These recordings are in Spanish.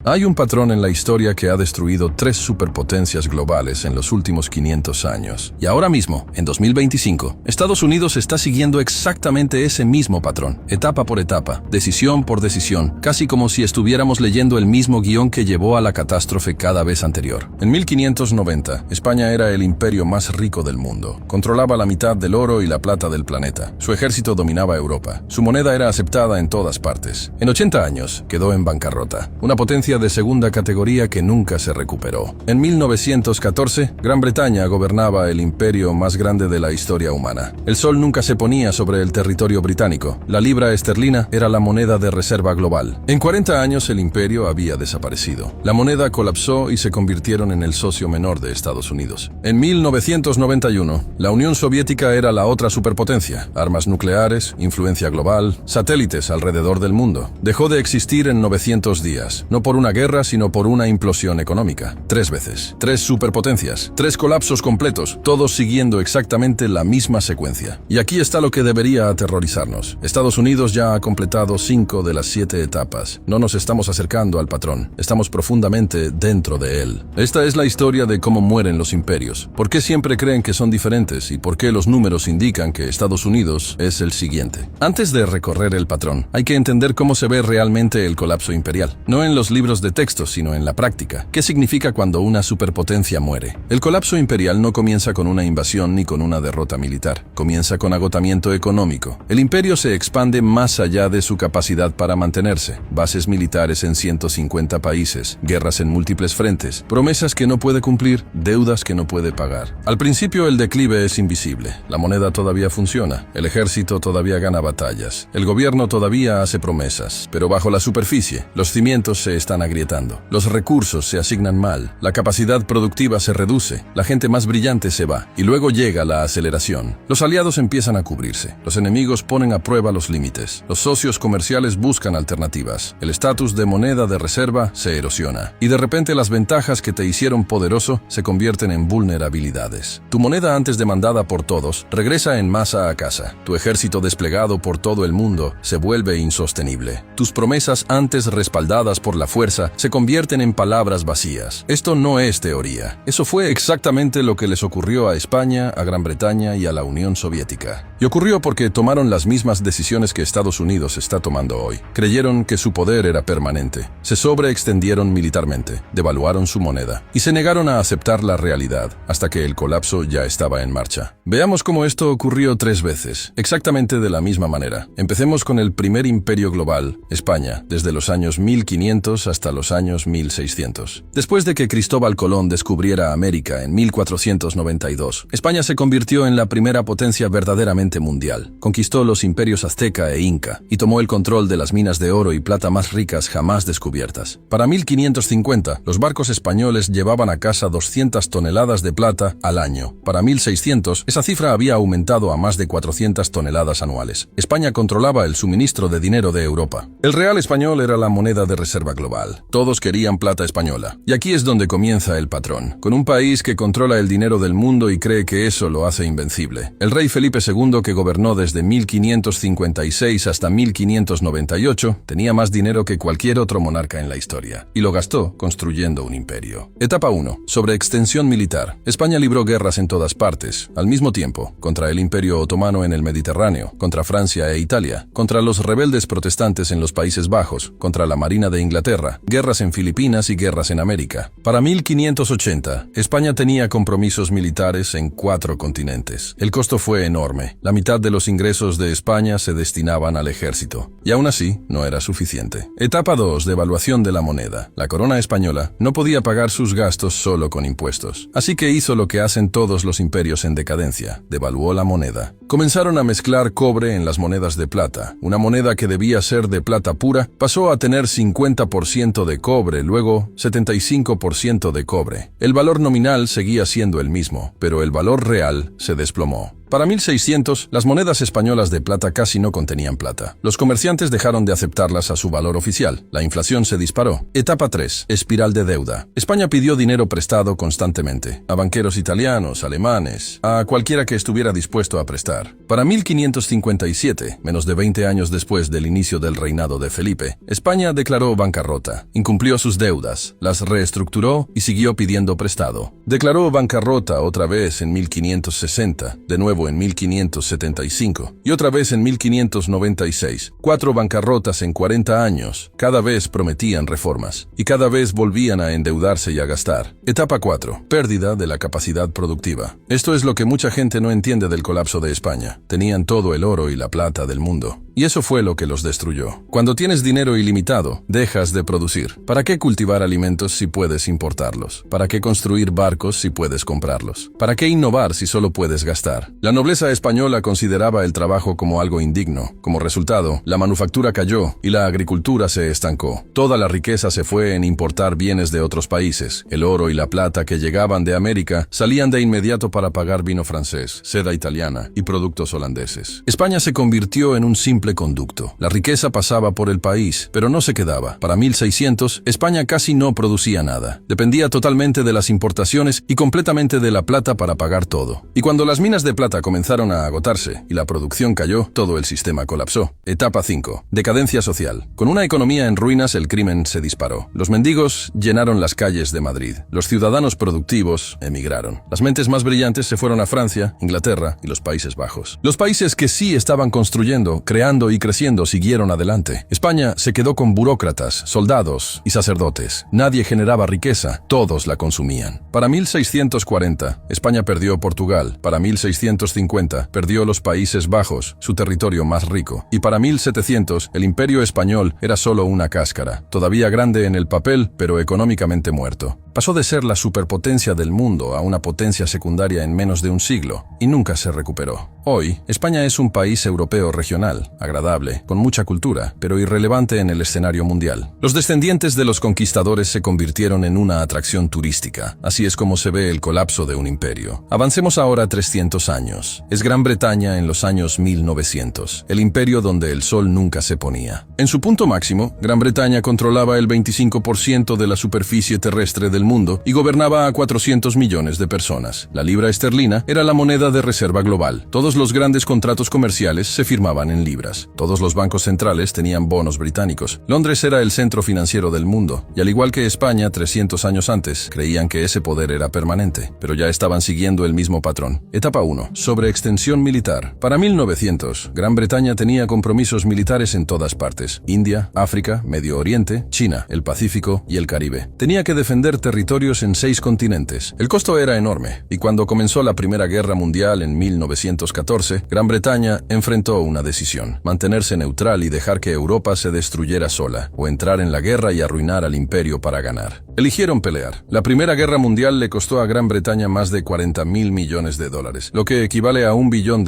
Hay un patrón en la historia que ha destruido 3 superpotencias globales en los últimos 500 años. Y ahora mismo, en 2025, Estados Unidos está siguiendo exactamente ese mismo patrón, etapa por etapa, decisión por decisión, casi como si estuviéramos leyendo el mismo guión que llevó a la catástrofe cada vez anterior. En 1590, España era el imperio más rico del mundo. Controlaba la mitad del oro y la plata del planeta. Su ejército dominaba Europa. Su moneda era aceptada en todas partes. En 80 años, quedó en bancarrota. Una potencia de segunda categoría que nunca se recuperó. En 1914, Gran Bretaña gobernaba el imperio más grande de la historia humana. El sol nunca se ponía sobre el territorio británico. La libra esterlina era la moneda de reserva global. En 40 años el imperio había desaparecido. La moneda colapsó y se convirtieron en el socio menor de Estados Unidos. En 1991, la Unión Soviética era la otra superpotencia. Armas nucleares, influencia global, satélites alrededor del mundo. Dejó de existir en 900 días, no por una guerra, sino por una implosión económica. 3 veces. 3 superpotencias. 3 colapsos completos, todos siguiendo exactamente la misma secuencia. Y aquí está lo que debería aterrorizarnos. Estados Unidos ya ha completado 5 de las 7 etapas. No nos estamos acercando al patrón. Estamos profundamente dentro de él. Esta es la historia de cómo mueren los imperios. ¿Por qué siempre creen que son diferentes? ¿Y por qué los números indican que Estados Unidos es el siguiente? Antes de recorrer el patrón, hay que entender cómo se ve realmente el colapso imperial. No en los libros de texto, sino en la práctica. ¿Qué significa cuando una superpotencia muere? El colapso imperial no comienza con una invasión ni con una derrota militar. Comienza con agotamiento económico. El imperio se expande más allá de su capacidad para mantenerse. Bases militares en 150 países, guerras en múltiples frentes, promesas que no puede cumplir, deudas que no puede pagar. Al principio el declive es invisible. La moneda todavía funciona. El ejército todavía gana batallas. El gobierno todavía hace promesas. Pero bajo la superficie, los cimientos se están agrietando. Los recursos se asignan mal, la capacidad productiva se reduce, la gente más brillante se va, y luego llega la aceleración. Los aliados empiezan a cubrirse, los enemigos ponen a prueba los límites, los socios comerciales buscan alternativas, el estatus de moneda de reserva se erosiona, y de repente las ventajas que te hicieron poderoso se convierten en vulnerabilidades. Tu moneda antes demandada por todos regresa en masa a casa. Tu ejército desplegado por todo el mundo se vuelve insostenible. Tus promesas antes respaldadas por la fuerza se convierten en palabras vacías. Esto no es teoría. Eso fue exactamente lo que les ocurrió a España, a Gran Bretaña y a la Unión Soviética. Y ocurrió porque tomaron las mismas decisiones que Estados Unidos está tomando hoy. Creyeron que su poder era permanente. Se sobreextendieron militarmente, devaluaron su moneda y se negaron a aceptar la realidad hasta que el colapso ya estaba en marcha. Veamos cómo esto ocurrió 3 veces, exactamente de la misma manera. Empecemos con el primer imperio global, España, desde los años 1500 hasta los años 1600. Después de que Cristóbal Colón descubriera América en 1492, España se convirtió en la primera potencia verdaderamente mundial. Conquistó los imperios azteca e inca y tomó el control de las minas de oro y plata más ricas jamás descubiertas. Para 1550, los barcos españoles llevaban a casa 200 toneladas de plata al año. Para 1600, esa cifra había aumentado a más de 400 toneladas anuales. España controlaba el suministro de dinero de Europa. El real español era la moneda de reserva global. Todos querían plata española. Y aquí es donde comienza el patrón. Con un país que controla el dinero del mundo y cree que eso lo hace invencible. El rey Felipe II, que gobernó desde 1556 hasta 1598, tenía más dinero que cualquier otro monarca en la historia. Y lo gastó construyendo un imperio. Etapa 1. Sobreextensión militar. España libró guerras en todas partes, al mismo tiempo, contra el Imperio Otomano en el Mediterráneo, contra Francia e Italia, contra los rebeldes protestantes en los Países Bajos, contra la Marina de Inglaterra, guerras en Filipinas y guerras en América. Para 1580, España tenía compromisos militares en 4 continentes. El costo fue enorme. La mitad de los ingresos de España se destinaban al ejército. Y aún así, no era suficiente. Etapa 2. Devaluación de la moneda. La corona española no podía pagar sus gastos solo con impuestos. Así que hizo lo que hacen todos los imperios en decadencia. Devaluó la moneda. Comenzaron a mezclar cobre en las monedas de plata. Una moneda que debía ser de plata pura pasó a tener 50% de cobre, luego 75% de cobre. El valor nominal seguía siendo el mismo, pero el valor real se desplomó. Para 1600, las monedas españolas de plata casi no contenían plata. Los comerciantes dejaron de aceptarlas a su valor oficial. La inflación se disparó. Etapa 3. Espiral de deuda. España pidió dinero prestado constantemente. A banqueros italianos, alemanes, a cualquiera que estuviera dispuesto a prestar. Para 1557, menos de 20 años después del inicio del reinado de Felipe, España declaró bancarrota, incumplió sus deudas, las reestructuró y siguió pidiendo prestado. Declaró bancarrota otra vez en 1560, de nuevo en 1575 y otra vez en 1596. 4 bancarrotas en 40 años. Cada vez prometían reformas y cada vez volvían a endeudarse y a gastar. Etapa 4. Pérdida de la capacidad productiva. Esto es lo que mucha gente no entiende del colapso de España. Tenían todo el oro y la plata del mundo. Y eso fue lo que los destruyó. Cuando tienes dinero ilimitado, dejas de producir. ¿Para qué cultivar alimentos si puedes importarlos? ¿Para qué construir barcos si puedes comprarlos? ¿Para qué innovar si solo puedes gastar? La nobleza española consideraba el trabajo como algo indigno. Como resultado, la manufactura cayó y la agricultura se estancó. Toda la riqueza se fue en importar bienes de otros países. El oro y la plata que llegaban de América salían de inmediato para pagar vino francés, seda italiana y productos holandeses. España se convirtió en un simple conducto. La riqueza pasaba por el país, pero no se quedaba. Para 1600, España casi no producía nada. Dependía totalmente de las importaciones y completamente de la plata para pagar todo. Y cuando las minas de plata comenzaron a agotarse y la producción cayó, todo el sistema colapsó. Etapa 5. Decadencia social. Con una economía en ruinas, el crimen se disparó. Los mendigos llenaron las calles de Madrid. Los ciudadanos productivos emigraron. Las mentes más brillantes se fueron a Francia, Inglaterra y los Países Bajos. Los países que sí estaban construyendo, creando y creciendo siguieron adelante. España se quedó con burócratas, soldados y sacerdotes. Nadie generaba riqueza, todos la consumían. Para 1640, España perdió Portugal. Para 1650, perdió los Países Bajos, su territorio más rico. Y para 1700, el Imperio Español era solo una cáscara, todavía grande en el papel, pero económicamente muerto. Pasó de ser la superpotencia del mundo a una potencia secundaria en menos de un siglo, y nunca se recuperó. Hoy, España es un país europeo regional, agradable, con mucha cultura, pero irrelevante en el escenario mundial. Los descendientes de los conquistadores se convirtieron en una atracción turística. Así es como se ve el colapso de un imperio. Avancemos ahora 300 años. Es Gran Bretaña en los años 1900, el imperio donde el sol nunca se ponía. En su punto máximo, Gran Bretaña controlaba el 25% de la superficie terrestre del mundo y gobernaba a 400 millones de personas. La libra esterlina era la moneda de reserva global. Todos los grandes contratos comerciales se firmaban en libras. Todos los bancos centrales tenían bonos británicos. Londres era el centro financiero del mundo, y al igual que España 300 años antes, creían que ese poder era permanente, pero ya estaban siguiendo el mismo patrón. Etapa 1. Sobreextensión militar. Para 1900, Gran Bretaña tenía compromisos militares en todas partes: India, África, Medio Oriente, China, el Pacífico y el Caribe. Tenía que defender territorios en 6 continentes. El costo era enorme, y cuando comenzó la Primera Guerra Mundial en 1914, Gran Bretaña enfrentó una decisión: mantenerse neutral y dejar que Europa se destruyera sola, o entrar en la guerra y arruinar al imperio para ganar. Eligieron pelear. La Primera Guerra Mundial le costó a Gran Bretaña más de 40.000 millones de dólares, lo que equivale a $1 billón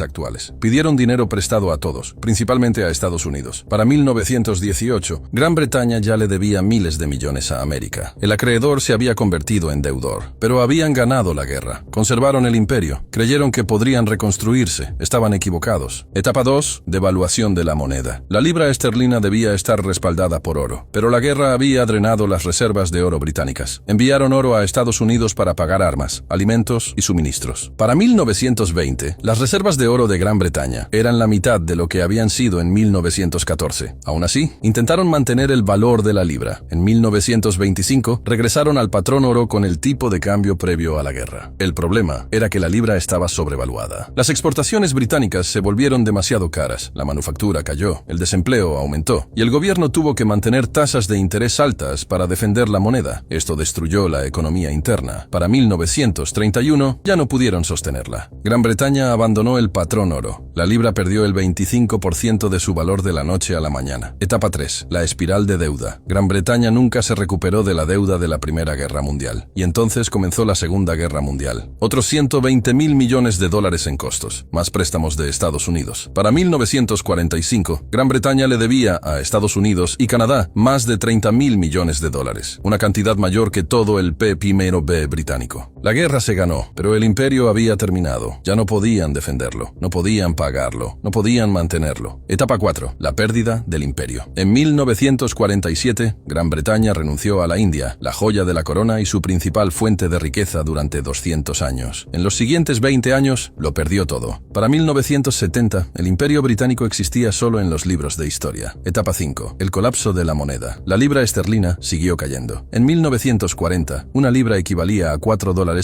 actuales. Pidieron dinero prestado a todos, principalmente a Estados Unidos. Para 1918, Gran Bretaña ya le debía miles de millones a América. El acreedor se había convertido en deudor, pero habían ganado la guerra. Conservaron el imperio. Creyeron que podrían reconstruirse. Estaban equivocados. Etapa 2. Devaluación de la moneda. La libra esterlina debía estar respaldada por oro, pero la guerra había drenado las reservas de oro británicas. Enviaron oro a Estados Unidos para pagar armas, alimentos y suministros. Para 1920, las reservas de oro de Gran Bretaña eran la mitad de lo que habían sido en 1914. Aún así, intentaron mantener el valor de la libra. En 1925, regresaron al patrón oro con el tipo de cambio previo a la guerra. El problema era que la libra estaba sobrevaluada. Las exportaciones británicas se volvieron demasiado caras, la manufactura cayó, el desempleo aumentó, y el gobierno tuvo que mantener tasas de interés altas para defender la moneda. Esto destruyó la economía interna. Para 1931, ya no pudieron sostenerla. Gran Bretaña abandonó el patrón oro. La libra perdió el 25% de su valor de la noche a la mañana. Etapa 3. La espiral de deuda. Gran Bretaña nunca se recuperó de la deuda de la Primera Guerra Mundial, y entonces comenzó la Segunda Guerra Mundial. Otros 120.000 millones de dólares en costos, más préstamos de Estados Unidos. Para 1945, Gran Bretaña le debía a Estados Unidos y Canadá más de 30.000 millones de dólares, una cantidad mayor que todo el PIB británico. La guerra se ganó, pero el imperio había terminado. Ya no podían defenderlo, no podían pagarlo, no podían mantenerlo. Etapa 4. La pérdida del imperio. En 1947, Gran Bretaña renunció a la India, la joya de la corona y su principal fuente de riqueza durante 200 años. En los siguientes 20 años, lo perdió todo. Para 1970, el imperio británico existía solo en los libros de historia. Etapa 5. El colapso de la moneda. La libra esterlina siguió cayendo. En 1940, una libra equivalía a $4.03.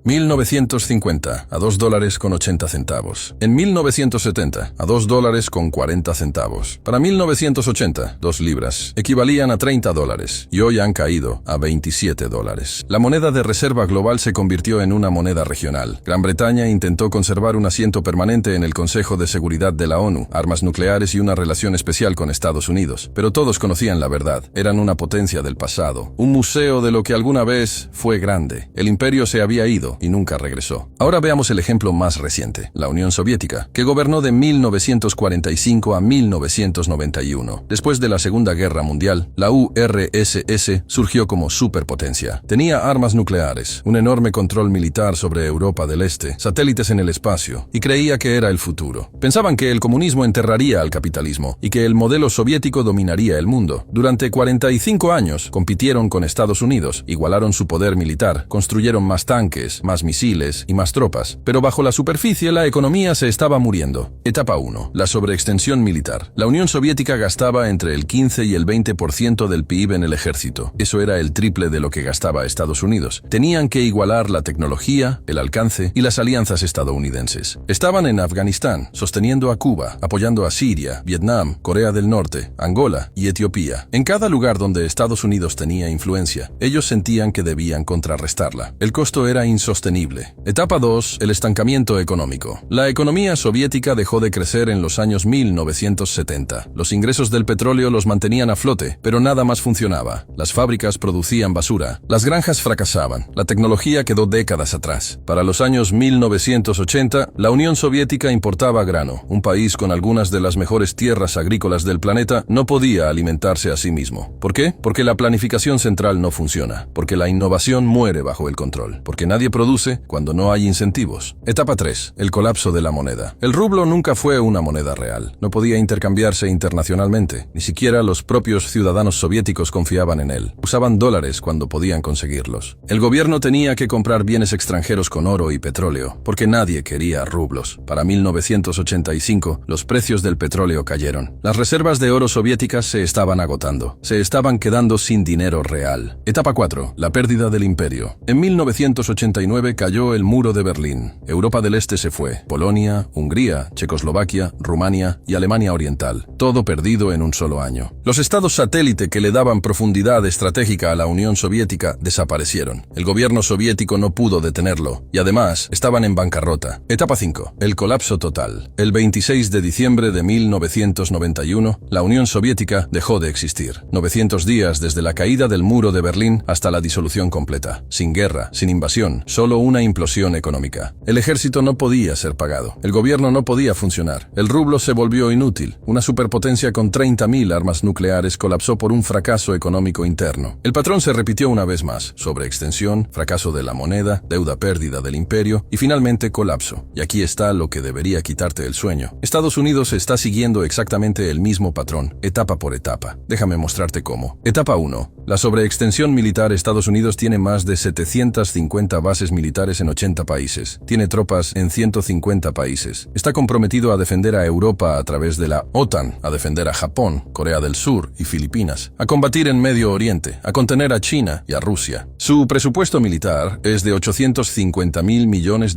1950, a $2.80. En 1970, a $2.40. Para 1980, 2 libras equivalían a $30 y hoy han caído a $27. La moneda de reserva global se convirtió en una moneda regional. Gran Bretaña intentó conservar un asiento permanente en el Consejo de Seguridad de la ONU, armas nucleares y una relación especial con Estados Unidos. Pero todos conocían la verdad. Eran una potencia del pasado, un museo de lo que alguna vez fue grande. El imperio se había ido y nunca regresó. Ahora veamos el ejemplo más reciente, la Unión Soviética, que gobernó de 1945 a 1991. Después de la Segunda Guerra Mundial, la URSS surgió como superpotencia. Tenía armas nucleares, un enorme control militar sobre Europa del Este, satélites en el espacio, y creía que era el futuro. Pensaban que el comunismo enterraría al capitalismo y que el modelo soviético dominaría el mundo. Durante 45 años compitieron con Estados Unidos, igualaron su poder militar, construyeron más tanques, más misiles y más tropas, pero bajo la superficie la economía se estaba muriendo. Etapa 1. La sobreextensión militar. La Unión Soviética gastaba entre el 15 y el 20% del PIB en el ejército. Eso era el triple de lo que gastaba Estados Unidos. Tenían que igualar la tecnología, el alcance y las alianzas estadounidenses. Estaban en Afganistán, sosteniendo a Cuba, apoyando a Siria, Vietnam, Corea del Norte, Angola y Etiopía. En cada lugar donde Estados Unidos tenía influencia, ellos sentían que debían contrarrestarla. El costo era insostenible. Etapa 2. El estancamiento económico. La economía soviética dejó de crecer en los años 1970. Los ingresos del petróleo los mantenían a flote, pero nada más funcionaba. Las fábricas producían basura. Las granjas fracasaban. La tecnología quedó décadas atrás. Para los años 1980, la Unión Soviética importaba grano. Un país con algunas de las mejores tierras agrícolas del planeta no podía alimentarse a sí mismo. ¿Por qué? Porque la planificación central no funciona. Porque la innovación muere bajo el control. Porque nadie produce cuando no hay incentivos. Etapa 3. El colapso de la moneda. El rublo nunca fue una moneda real. No podía intercambiarse internacionalmente. Ni siquiera los propios ciudadanos soviéticos confiaban en él. Usaban dólares cuando podían conseguirlos. El gobierno tenía que comprar bienes extranjeros con oro y petróleo, porque nadie quería rublos. Para 1985, los precios del petróleo cayeron. Las reservas de oro soviéticas se estaban agotando. Se estaban quedando sin dinero real. Etapa 4. La pérdida del imperio. En 1989 cayó el muro de Berlín. Europa del Este se fue. Polonia, Hungría, Checoslovaquia, Rumania y Alemania Oriental. Todo perdido en un solo año. Los estados satélite que le daban profundidad estratégica a la Unión Soviética desaparecieron. El gobierno soviético no pudo detenerlo y además estaban en bancarrota. Etapa 5. El colapso total. El 26 de diciembre de 1991, la Unión Soviética dejó de existir. 900 días desde la caída del muro de Berlín hasta la disolución completa. Sin guerra, sin invasión, solo una implosión económica. El ejército no podía ser pagado. El gobierno no podía funcionar. El rublo se volvió inútil. Una superpotencia con 30.000 armas nucleares colapsó por un fracaso económico interno. El patrón se repitió una vez más. Sobreextensión, fracaso de la moneda, deuda pérdida del imperio y finalmente colapso. Y aquí está lo que debería quitarte el sueño. Estados Unidos está siguiendo exactamente el mismo patrón, etapa por etapa. Déjame mostrarte cómo. Etapa 1. La sobreextensión militar. Estados Unidos tiene más de 750 bases militares en 80 países. Tiene tropas en 150 países. Está comprometido a defender a Europa a través de la OTAN, a defender a Japón, Corea del Sur y Filipinas, a combatir en Medio Oriente, a contener a China y a Rusia. Su presupuesto militar es de $850.000 millones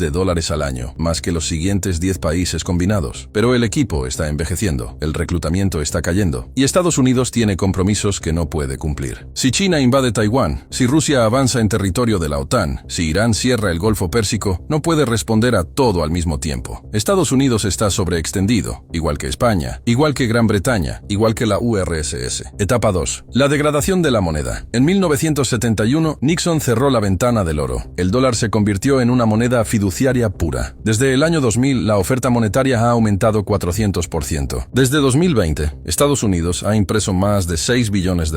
al año, más que los siguientes 10 países combinados. Pero el equipo está envejeciendo, el reclutamiento está cayendo, y Estados Unidos tiene compromisos que no puede cumplir. Si China invade Taiwán, si Rusia avanza en territorio de la OTAN, si Irán cierra el Golfo Pérsico, no puede responder a todo al mismo tiempo. Estados Unidos está sobreextendido, igual que España, igual que Gran Bretaña, igual que la URSS. Etapa 2. La degradación de la moneda. En 1971, Nixon cerró la ventana del oro. El dólar se convirtió en una moneda fiduciaria pura. Desde el año 2000, la oferta monetaria ha aumentado 400%. Desde 2020, Estados Unidos ha impreso más de $6 billones.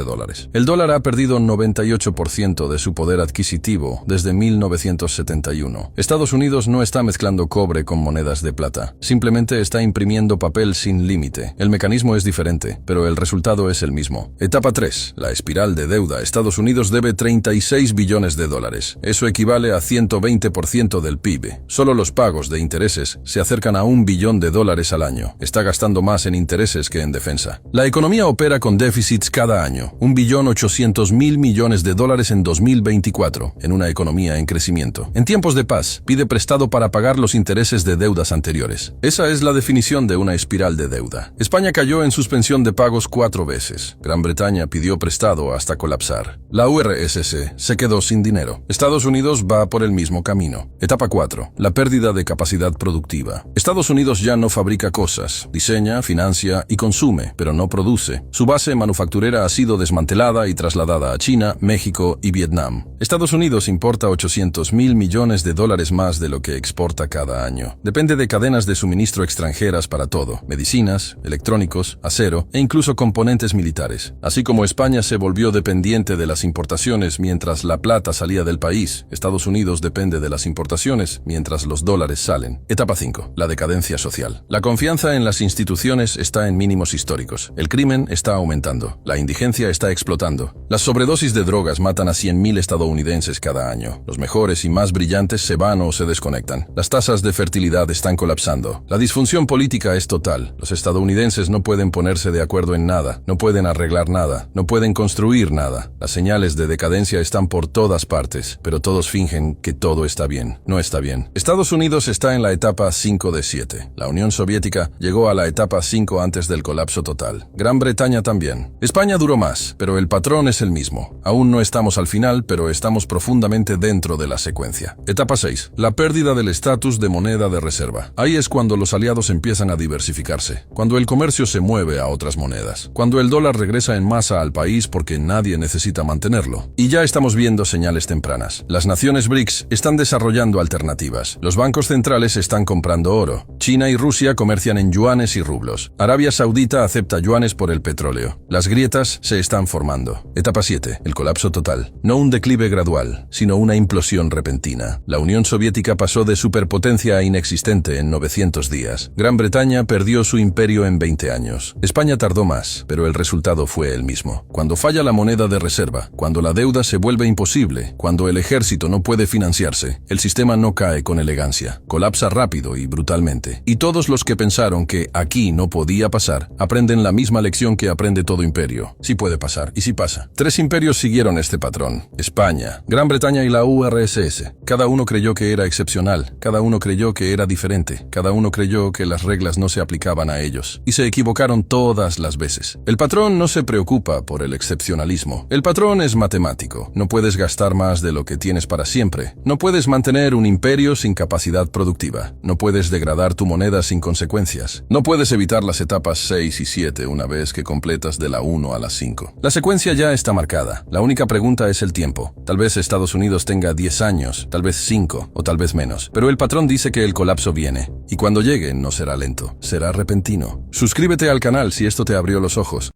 El dólar ha perdido 98% de su poder adquisitivo negativo desde 1971. Estados Unidos no está mezclando cobre con monedas de plata. Simplemente está imprimiendo papel sin límite. El mecanismo es diferente, pero el resultado es el mismo. Etapa 3. La espiral de deuda. Estados Unidos debe 36 billones de dólares. Eso equivale a 120% del PIB. Solo los pagos de intereses se acercan a $1 billón al año. Está gastando más en intereses que en defensa. La economía opera con déficits cada año. $1.8 billones en 2024, en una economía en crecimiento. En tiempos de paz, pide prestado para pagar los intereses de deudas anteriores. Esa es la definición de una espiral de deuda. España cayó en suspensión de pagos 4 veces. Gran Bretaña pidió prestado hasta colapsar. La URSS se quedó sin dinero. Estados Unidos va por el mismo camino. Etapa 4. La pérdida de capacidad productiva. Estados Unidos ya no fabrica cosas, diseña, financia y consume, pero no produce. Su base manufacturera ha sido desmantelada y trasladada a China, México y Vietnam. Estados Unidos importa $800 millones más de lo que exporta cada año. Depende de cadenas de suministro extranjeras para todo: medicinas, electrónicos, acero e incluso componentes militares. Así como España se volvió dependiente de las importaciones mientras la plata salía del país, Estados Unidos depende de las importaciones mientras los dólares salen. Etapa 5. La decadencia social. La confianza en las instituciones está en mínimos históricos. El crimen está aumentando. La indigencia está explotando. Las sobredosis de drogas matan a 100.000 estadounidenses cada año. Los mejores y más brillantes se van o se desconectan. Las tasas de fertilidad están colapsando. La disfunción política es total. Los estadounidenses no pueden ponerse de acuerdo en nada, no pueden arreglar nada, no pueden construir nada. Las señales de decadencia están por todas partes, pero todos fingen que todo está bien. No está bien. Estados Unidos está en la etapa 5 de 7. La Unión Soviética llegó a la etapa 5 antes del colapso total. Gran Bretaña también. España duró más, pero el patrón es el mismo. Aún no estamos al final, pero estamos profundamente dentro de la secuencia. Etapa 6. La pérdida del estatus de moneda de reserva. Ahí es cuando los aliados empiezan a diversificarse, cuando el comercio se mueve a otras monedas, cuando el dólar regresa en masa al país porque nadie necesita mantenerlo. Y ya estamos viendo señales tempranas. Las naciones BRICS están desarrollando alternativas. Los bancos centrales están comprando oro. China y Rusia comercian en yuanes y rublos. Arabia Saudita acepta yuanes por el petróleo. Las grietas se están formando. Etapa 7. El colapso total. No un declive gradual, sino una implosión repentina. La Unión Soviética pasó de superpotencia a inexistente en 900 días. Gran Bretaña perdió su imperio en 20 años. España tardó más, pero el resultado fue el mismo. Cuando falla la moneda de reserva, cuando la deuda se vuelve imposible, cuando el ejército no puede financiarse, el sistema no cae con elegancia, colapsa rápido y brutalmente. Y todos los que pensaron que aquí no podía pasar, aprenden la misma lección que aprende todo imperio. Sí puede pasar, y sí pasa. 3 imperios siguieron este patrón: España, Gran Bretaña y la URSS. Cada uno creyó que era excepcional, cada uno creyó que era diferente, cada uno creyó que las reglas no se aplicaban a ellos. Y se equivocaron todas las veces. El patrón no se preocupa por el excepcionalismo. El patrón es matemático. No puedes gastar más de lo que tienes para siempre. No puedes mantener un imperio sin capacidad productiva. No puedes degradar tu moneda sin consecuencias. No puedes evitar las etapas 6 y 7 una vez que completas de la 1 a la 5. La secuencia ya está marcada. La única pregunta es el tiempo. Tal vez Estados Unidos tenga 10 años, tal vez 5 o tal vez menos. Pero el patrón dice que el colapso viene. Y cuando llegue no será lento, será repentino. Suscríbete al canal si esto te abrió los ojos.